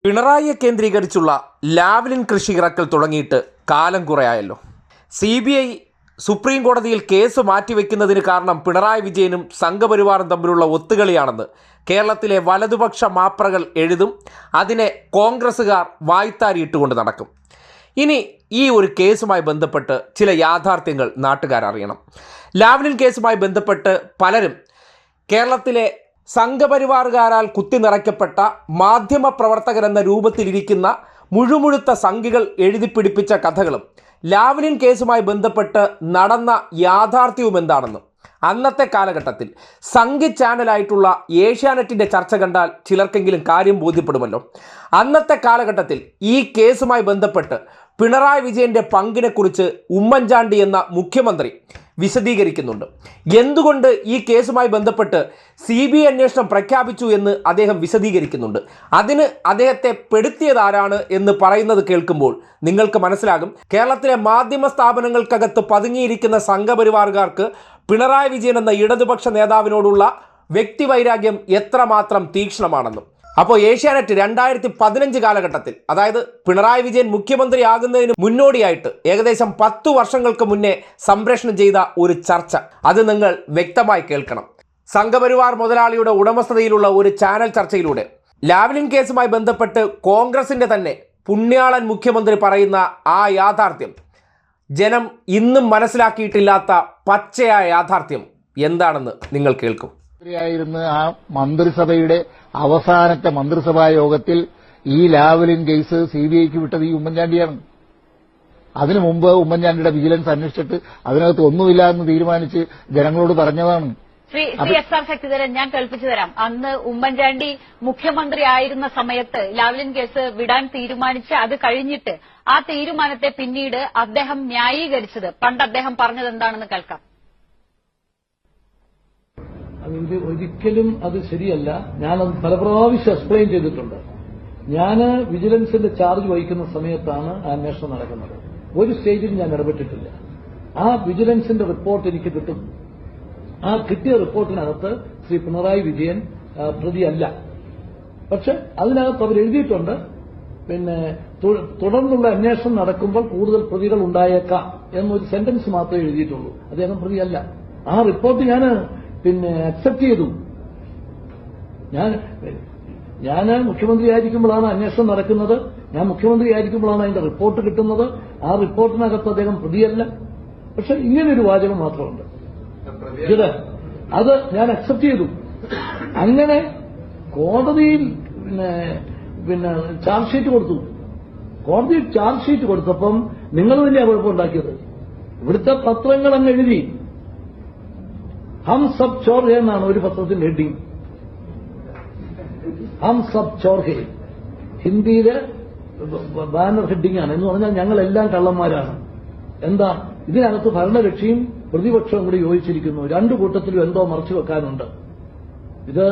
പിണറായിയെ കേന്ദ്രീകരിച്ചുള്ള ലാവ്ലിൻ കൃഷി ഇറക്കൽ തുടങ്ങിയിട്ട് കാലം കുറയായല്ലോ. CBI സുപ്രീം കോടതിയിൽ കേസ് മാറ്റിവെക്കുന്നതിന് കാരണം പിണറായി വിജയനും സംഘപരിവാറും തമ്മിലുള്ള ഒത്തുകളിയാണെന്ന് കേരളത്തിലെ വലതുപക്ഷ മാപ്രകൾ എഴുതും. അതിനെ കോൺഗ്രസ്സുകാർ വായ്ത്താരിയിട്ടുകൊണ്ട് നടക്കും. ഇനി ഈ ഒരു കേസുമായി ബന്ധപ്പെട്ട് ചില യാഥാർത്ഥ്യങ്ങൾ നാട്ടുകാരറിയണം. ലാവ്ലിൻ കേസുമായി ബന്ധപ്പെട്ട് പലരും കേരളത്തിലെ സംഘപരിവാറുകാരാൽ കുത്തിനിറയ്ക്കപ്പെട്ട മാധ്യമപ്രവർത്തകരെന്ന രൂപത്തിലിരിക്കുന്ന മുഴുമുഴുത്ത സംഘികൾ എഴുതിപ്പിടിപ്പിച്ച കഥകളും ലാവ്ലിൻ കേസുമായി ബന്ധപ്പെട്ട് നടന്ന യാഥാർത്ഥ്യവും എന്താണെന്നും അന്നത്തെ കാലഘട്ടത്തിൽ സംഘി ചാനലായിട്ടുള്ള ഏഷ്യാനെറ്റിൻ്റെ ചർച്ച കണ്ടാൽ ചിലർക്കെങ്കിലും കാര്യം ബോധ്യപ്പെടുമല്ലോ. അന്നത്തെ കാലഘട്ടത്തിൽ ഈ കേസുമായി ബന്ധപ്പെട്ട് പിണറായി വിജയൻ്റെ പങ്കിനെക്കുറിച്ച് ഉമ്മൻചാണ്ടി എന്ന മുഖ്യമന്ത്രി വിശദീകരിക്കുന്നുണ്ട്. എന്തുകൊണ്ട് ഈ കേസുമായി ബന്ധപ്പെട്ട് CBI അന്വേഷണം പ്രഖ്യാപിച്ചു എന്ന് അദ്ദേഹം വിശദീകരിക്കുന്നുണ്ട്. അതിന് അദ്ദേഹത്തെ പെടുത്തിയതാരാണ് എന്ന് പറയുന്നത് കേൾക്കുമ്പോൾ നിങ്ങൾക്ക് മനസ്സിലാകും കേരളത്തിലെ മാധ്യമ സ്ഥാപനങ്ങൾക്കകത്ത് പതുങ്ങിയിരിക്കുന്ന സംഘപരിവാറുകാർക്ക് പിണറായി വിജയൻ എന്ന ഇടതുപക്ഷ നേതാവിനോടുള്ള വ്യക്തിവൈരാഗ്യം എത്രമാത്രം തീക്ഷ്ണമാണെന്നും. അപ്പോൾ ഏഷ്യാനെറ്റ് 2015 കാലഘട്ടത്തിൽ, അതായത് പിണറായി വിജയൻ മുഖ്യമന്ത്രിയാകുന്നതിന് മുന്നോടിയായിട്ട് ഏകദേശം 10 വർഷങ്ങൾക്ക് മുന്നേ സംപ്രേഷണം ചെയ്ത ഒരു ചർച്ച, അത് നിങ്ങൾ വ്യക്തമായി കേൾക്കണം. സംഘപരിവാർ മുതലാളിയുടെ ഉടമസ്ഥതയിലുള്ള ഒരു ചാനൽ ചർച്ചയിലൂടെ ലാവ്ലിൻ കേസുമായി ബന്ധപ്പെട്ട് കോൺഗ്രസിൻ്റെ തന്നെ പുണ്യാളൻ മുഖ്യമന്ത്രി പറയുന്ന ആ യാഥാർത്ഥ്യം, ജനം ഇന്നും മനസ്സിലാക്കിയിട്ടില്ലാത്ത പച്ചയായ യാഥാർത്ഥ്യം എന്താണെന്ന് നിങ്ങൾ കേൾക്കും. ആ മന്ത്രിസഭയുടെ അവസാനത്തെ മന്ത്രിസഭാ യോഗത്തിൽ ഈ ലാവ്ലിൻ കേസ് CBIക്ക് വിട്ടത് ഈ ഉമ്മൻചാണ്ടിയാണ്. അതിനു മുമ്പ് ഉമ്മൻചാണ്ടിയുടെ വിജിലൻസ് അന്വേഷിച്ചിട്ട് അതിനകത്ത് ഒന്നുമില്ല എന്ന് തീരുമാനിച്ച് ജനങ്ങളോട് പറഞ്ഞതാണ്. ശ്രീ SR ശക്തിധരൻ, ഞാൻ കേൾപ്പിച്ചു തരാം. അന്ന് ഉമ്മൻചാണ്ടി മുഖ്യമന്ത്രി ആയിരുന്ന സമയത്ത് ലാവ്ലിൻ കേസ് വിടാൻ തീരുമാനിച്ച് അത് കഴിഞ്ഞിട്ട് ആ തീരുമാനത്തെ പിന്നീട് അദ്ദേഹം ന്യായീകരിച്ചത്, പണ്ട് അദ്ദേഹം പറഞ്ഞത് എന്താണെന്ന് കേൾക്കാം. ഒരിക്കലും അത് ശരിയല്ല. ഞാനത് പല പ്രാവശ്യം എക്സ്പ്ലെയിൻ ചെയ്തിട്ടുണ്ട്. ഞാൻ വിജിലൻസിന്റെ ചാർജ് വഹിക്കുന്ന സമയത്താണ് ആ അന്വേഷണം നടക്കുന്നത്. ഒരു സ്റ്റേജിൽ ഞാൻ ഇടപെട്ടിട്ടില്ല. ആ വിജിലൻസിന്റെ റിപ്പോർട്ട് എനിക്ക് കിട്ടും. ആ കിട്ടിയ റിപ്പോർട്ടിനകത്ത് ശ്രീ പിണറായി വിജയൻ പ്രതിയല്ല. പക്ഷെ അതിനകത്ത് അവർ എഴുതിയിട്ടുണ്ട്, പിന്നെ തുടർന്നുള്ള അന്വേഷണം നടക്കുമ്പോൾ കൂടുതൽ പ്രതികൾ ഉണ്ടായേക്കാം എന്നൊരു സെന്റൻസ് മാത്രമേ എഴുതിയിട്ടുള്ളൂ. അദ്ദേഹം പ്രതിയല്ല. ആ റിപ്പോർട്ട് ഞാൻ അക്സെപ്റ്റ് ചെയ്തു. ഞാൻ മുഖ്യമന്ത്രിയായിരിക്കുമ്പോഴാണ് അന്വേഷണം നടക്കുന്നത്. ഞാൻ മുഖ്യമന്ത്രിയായിരിക്കുമ്പോഴാണ് അതിന്റെ റിപ്പോർട്ട് കിട്ടുന്നത്. ആ റിപ്പോർട്ടിനകത്ത് അദ്ദേഹം പ്രതിയല്ല. പക്ഷെ ഇങ്ങനെയൊരു വാചകം മാത്രമുണ്ട്. അത് ഞാൻ അക്സെപ്റ്റ് ചെയ്തു. അങ്ങനെ കോടതിയിൽ ചാർജ് ഷീറ്റ് കൊടുത്തു. കോടതിയിൽ ചാർജ് ഷീറ്റ് കൊടുത്തപ്പം നിങ്ങൾ തന്നെയാണ് കുഴപ്പമുണ്ടാക്കിയത്. ഇവിടുത്തെ പത്രങ്ങൾ അങ്ങ് എഴുതി ഹം സബ് ചോർ ഹേ എന്നാണ് ഒരു പത്രത്തിന്റെ ഹെഡിങ്. ഹം സബ് ചോർ ഹേ ഹിന്ദിയിലെ ബാനർ ഹെഡിംഗ് ആണ്. എന്ന് പറഞ്ഞാൽ ഞങ്ങളെല്ലാം കള്ളന്മാരാണ്. എന്താ ഇതിനകത്ത് ഭരണകക്ഷിയും പ്രതിപക്ഷവും കൂടി യോജിച്ചിരിക്കുന്നു. രണ്ടു കൂട്ടത്തിലും എന്തോ മറച്ചു വെക്കാനുണ്ട്. ഇത്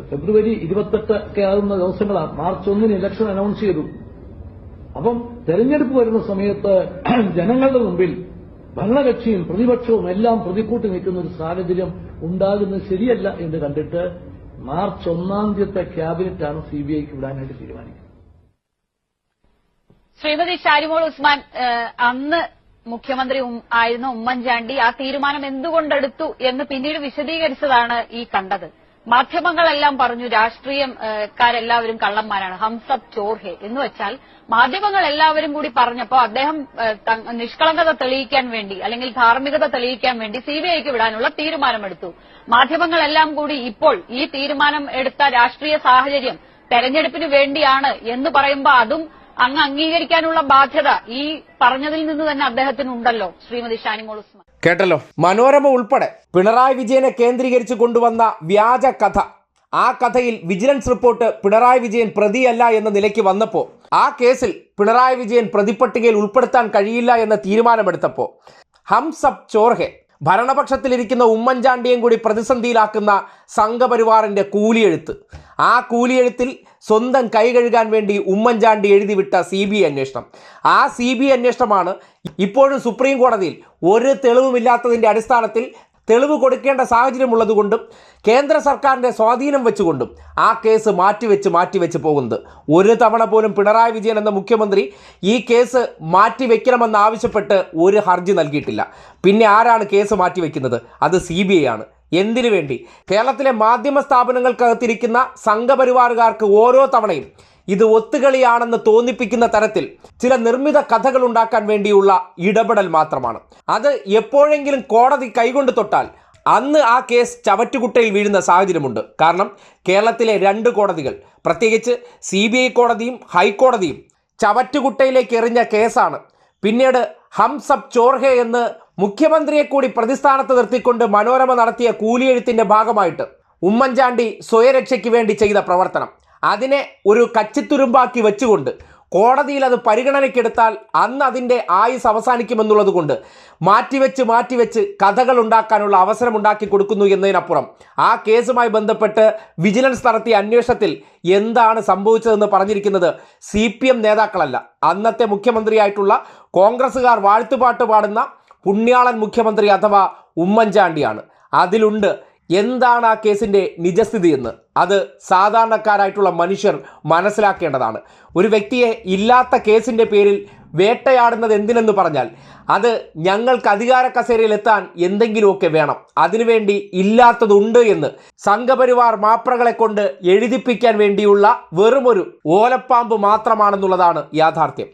ഫെബ്രുവരി 28 ഒക്കെ ആകുന്ന ദിവസങ്ങളാണ്. മാർച്ച് 1 ഇലക്ഷൻ അനൗൺസ് ചെയ്തു. അപ്പം തെരഞ്ഞെടുപ്പ് വരുന്ന സമയത്ത് ജനങ്ങളുടെ മുമ്പിൽ ഭരണകക്ഷിയും പ്രതിപക്ഷവും എല്ലാം പ്രതിക്കൂട്ടി നിൽക്കുന്ന ഒരു സാഹചര്യം ഉണ്ടാകുന്നത് ശരിയല്ല എന്ന് കണ്ടിട്ട് മാർച്ച് 1 ക്യാബിനറ്റാണ് CBIക്ക് വിടാനായിട്ട് തീരുമാനിക്കുന്നത്. ശ്രീമതി ഷാനിമോൾ ഉസ്മാൻ, അന്ന് മുഖ്യമന്ത്രി ആയിരുന്ന ഉമ്മൻചാണ്ടി ആ തീരുമാനം എന്തുകൊണ്ടെടുത്തു എന്ന് പിന്നീട് വിശദീകരിച്ചതാണ് ഈ കണ്ടത്. മാധ്യമങ്ങളെല്ലാം പറഞ്ഞു രാഷ്ട്രീയക്കാരെല്ലാവരും കള്ളന്മാരാണ്, ഹംസബ് ചോർ ഹെ എന്ന് വെച്ചാൽ മാധ്യമങ്ങൾ എല്ലാവരും കൂടി പറഞ്ഞപ്പോ അദ്ദേഹം നിഷ്കളങ്കത തെളിയിക്കാൻ വേണ്ടി അല്ലെങ്കിൽ ധാർമ്മികത തെളിയിക്കാൻ വേണ്ടി CBIക്ക് വിടാനുള്ള തീരുമാനമെടുത്തു. മാധ്യമങ്ങളെല്ലാം കൂടി ഇപ്പോൾ ഈ തീരുമാനം എടുത്ത രാഷ്ട്രീയ സാഹചര്യം തെരഞ്ഞെടുപ്പിന് വേണ്ടിയാണ് എന്ന് പറയുമ്പോൾ അതും അങ്ങ് അംഗീകരിക്കാനുള്ള ബാധ്യത ഈ പറഞ്ഞതിൽ നിന്ന് തന്നെ അദ്ദേഹത്തിനുണ്ടല്ലോ. ശ്രീമതി ഷാനിമോൾ ഉസ്മാൻ കേട്ടല്ലോ. മനോരമ ഉൾപ്പെടെ പിണറായി വിജയനെ കേന്ദ്രീകരിച്ച് കൊണ്ടുവന്ന വ്യാജ കഥ, ആ കഥയിൽ വിജിലൻസ് റിപ്പോർട്ട് പിണറായി വിജയൻ പ്രതിയല്ല എന്ന നിലയ്ക്ക് വന്നപ്പോൾ, ആ കേസിൽ പിണറായി വിജയൻ പ്രതിപട്ടികയിൽ ഉൾപ്പെടുത്താൻ കഴിയില്ല എന്ന തീരുമാനമെടുത്തപ്പോൾ ഹം സബ് ചോർ ഹെ, ഭരണപക്ഷത്തിലിരിക്കുന്ന ഉമ്മൻചാണ്ടിയും കൂടി പ്രതിസന്ധിയിലാക്കുന്ന സംഘപരിവാറിൻ്റെ കൂലിയെഴുത്ത്, ആ കൂലിയെഴുത്തിൽ സ്വന്തം കൈ കഴുകാൻ വേണ്ടി ഉമ്മൻചാണ്ടി എഴുതിവിട്ട CBI അന്വേഷണം, ആ CBI അന്വേഷണമാണ് ഇപ്പോഴും സുപ്രീം കോടതിയിൽ ഒരു തെളിവുമില്ലാത്തതിൻ്റെ അടിസ്ഥാനത്തിൽ തെളിവ് കൊടുക്കേണ്ട സാഹചര്യമുള്ളതുകൊണ്ടും കേന്ദ്ര സർക്കാരിൻ്റെ സ്വാധീനം വെച്ചുകൊണ്ടും ആ കേസ് മാറ്റിവെച്ച് പോകുന്നത്. ഒരു തവണ പോലും പിണറായി വിജയൻ എന്ന മുഖ്യമന്ത്രി ഈ കേസ് മാറ്റിവെക്കണമെന്നാവശ്യപ്പെട്ട് ഒരു ഹർജി നൽകിയിട്ടില്ല. പിന്നെ ആരാണ് കേസ് മാറ്റിവെക്കുന്നത്? അത് CBI ആണ്. എന്തിനു വേണ്ടി? കേരളത്തിലെ മാധ്യമ സ്ഥാപനങ്ങൾക്കകത്തിരിക്കുന്ന സംഘപരിവാറുകാർക്ക് ഓരോ തവണയും ഇത് ഒത്തുകളിയാണെന്ന് തോന്നിപ്പിക്കുന്ന തരത്തിൽ ചില നിർമ്മിത കഥകൾ ഉണ്ടാക്കാൻ വേണ്ടിയുള്ള ഇടപെടൽ മാത്രമാണ്. അത് എപ്പോഴെങ്കിലും കോടതി കൈകൊണ്ട് തൊട്ടാൽ അന്ന് ആ കേസ് ചവറ്റുകുട്ടയിൽ വീഴുന്ന സാഹചര്യമുണ്ട്. കാരണം കേരളത്തിലെ 2 കോടതികൾ, പ്രത്യേകിച്ച് CBI കോടതിയും ഹൈക്കോടതിയും ചവറ്റുകുട്ടയിലേക്ക് എറിഞ്ഞ കേസാണ്. പിന്നീട് ഹം സബ് ചോർ ഹേ എന്ന് മുഖ്യമന്ത്രിയെ കൂടി പ്രതിസ്ഥാനത്ത് നിർത്തിക്കൊണ്ട് മനോരമ നടത്തിയ കൂലിയെഴുത്തിൻ്റെ ഭാഗമായിട്ട് ഉമ്മൻചാണ്ടി സ്വയരക്ഷയ്ക്ക് വേണ്ടി ചെയ്ത പ്രവർത്തനം, അതിനെ ഒരു കച്ചിത്തുരുമ്പാക്കി വെച്ചുകൊണ്ട് കോടതിയിൽ അത് പരിഗണനയ്ക്കെടുത്താൽ അന്ന് അതിൻ്റെ ആയുസ് അവസാനിക്കുമെന്നുള്ളത് കൊണ്ട് മാറ്റിവെച്ച് കഥകൾ ഉണ്ടാക്കാനുള്ള അവസരം ഉണ്ടാക്കി കൊടുക്കുന്നു എന്നതിനപ്പുറം ആ കേസുമായി ബന്ധപ്പെട്ട് വിജിലൻസ് നടത്തിയ അന്വേഷണത്തിൽ എന്താണ് സംഭവിച്ചതെന്ന് പറഞ്ഞിരിക്കുന്നത് CPM നേതാക്കളല്ല, അന്നത്തെ മുഖ്യമന്ത്രിയായിട്ടുള്ള കോൺഗ്രസ്സുകാർ വാഴ്ത്തുപാട്ട് പാടുന്ന പുണ്യാളൻ മുഖ്യമന്ത്രി അഥവാ ഉമ്മൻചാണ്ടിയാണ്. അതിലുണ്ട് എന്താണ് ആ കേസിൻ്റെ നിജസ്ഥിതി എന്ന്. അത് സാധാരണക്കാരായിട്ടുള്ള മനുഷ്യർ മനസ്സിലാക്കേണ്ടതാണ്. ഒരു വ്യക്തിയെ ഇല്ലാത്ത കേസിൻ്റെ പേരിൽ വേട്ടയാടുന്നത് എന്തിനെന്ന് പറഞ്ഞാൽ അത് ഞങ്ങൾക്ക് അധികാര കസേരയിലെത്താൻ എന്തെങ്കിലുമൊക്കെ വേണം, അതിനുവേണ്ടി ഇല്ലാത്തതുണ്ട് എന്ന് സംഘപരിവാർ മാപ്രകളെ കൊണ്ട് എഴുതിപ്പിക്കാൻ വേണ്ടിയുള്ള വെറുമൊരു ഓലപ്പാമ്പ് മാത്രമാണെന്നുള്ളതാണ് യാഥാർത്ഥ്യം.